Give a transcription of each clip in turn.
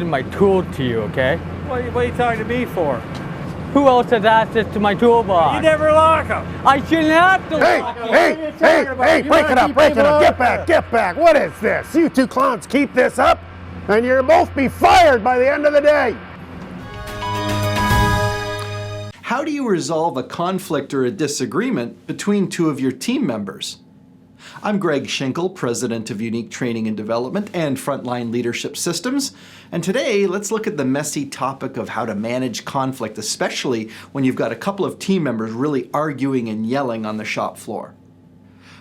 My tool to you, okay? What are you talking to me for? Who else has access to my toolbox? You never lock them. I shouldn't have to. Hey, break it up, get back. What is this? You two clowns keep this up, and you'll both be fired by the end of the day. How do you resolve a conflict or a disagreement between two of your team members? I'm Greg Schinkel, President of Unique Training and Development and Frontline Leadership Systems, and today let's look at the messy topic of how to manage conflict, especially when you've got a couple of team members really arguing and yelling on the shop floor.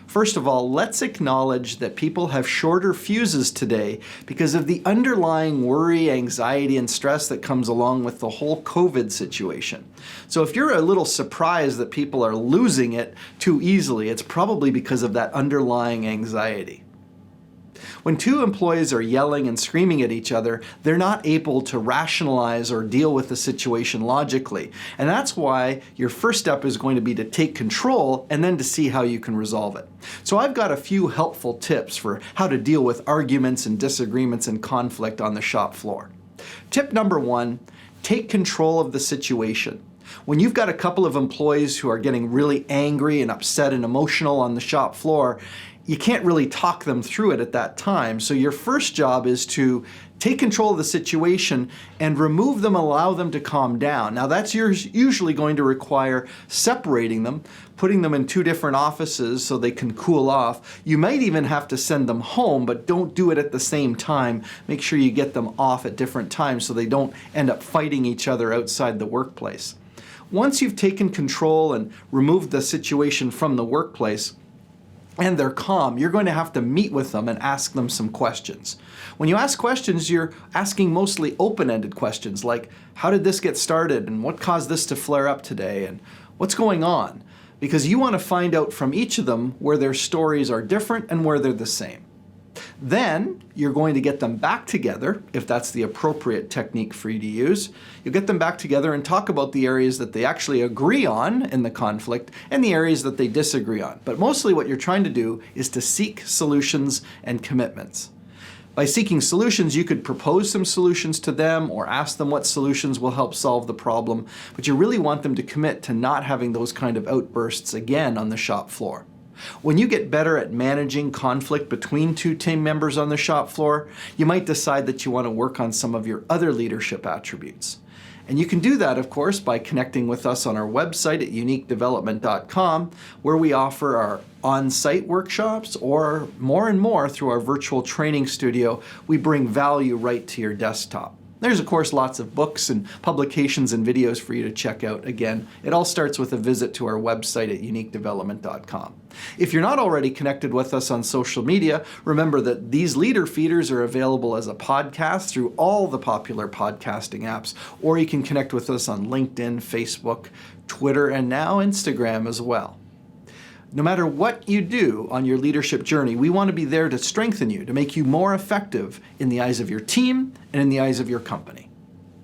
First of all, let's acknowledge that people have shorter fuses today because of the underlying worry, anxiety, and stress that comes along with the whole COVID situation. So if you're a little surprised that people are losing it too easily, it's probably because of that underlying anxiety. When two employees are yelling and screaming at each other, they're not able to rationalize or deal with the situation logically. And that's why your first step is going to be to take control and then to see how you can resolve it. So I've got a few helpful tips for how to deal with arguments and disagreements and conflict on the shop floor. Tip number one, take control of the situation. When you've got a couple of employees who are getting really angry and upset and emotional on the shop floor, you can't really talk them through it at that time. So your first job is to take control of the situation and remove them, allow them to calm down. Now that's usually going to require separating them, putting them in two different offices so they can cool off. You might even have to send them home, but don't do it at the same time. Make sure you get them off at different times so they don't end up fighting each other outside the workplace. Once you've taken control and removed the situation from the workplace, and they're calm, you're going to have to meet with them and ask them some questions. When you ask questions, you're asking mostly open-ended questions like, how did this get started? And what caused this to flare up today? And what's going on? Because you want to find out from each of them where their stories are different and where they're the same. Then you're going to get them back together, if that's the appropriate technique for you to use. You'll get them back together and talk about the areas that they actually agree on in the conflict and the areas that they disagree on. But mostly what you're trying to do is to seek solutions and commitments. By seeking solutions, you could propose some solutions to them or ask them what solutions will help solve the problem, but you really want them to commit to not having those kind of outbursts again on the shop floor. When you get better at managing conflict between two team members on the shop floor, you might decide that you want to work on some of your other leadership attributes. And you can do that, of course, by connecting with us on our website at uniquedevelopment.com, where we offer our on-site workshops, or more and more through our virtual training studio, we bring value right to your desktop. There's, of course, lots of books and publications and videos for you to check out. Again, it all starts with a visit to our website at uniquedevelopment.com. If you're not already connected with us on social media, remember that these leader feeders are available as a podcast through all the popular podcasting apps, or you can connect with us on LinkedIn, Facebook, Twitter, and now Instagram as well. No matter what you do on your leadership journey, we want to be there to strengthen you, to make you more effective in the eyes of your team and in the eyes of your company.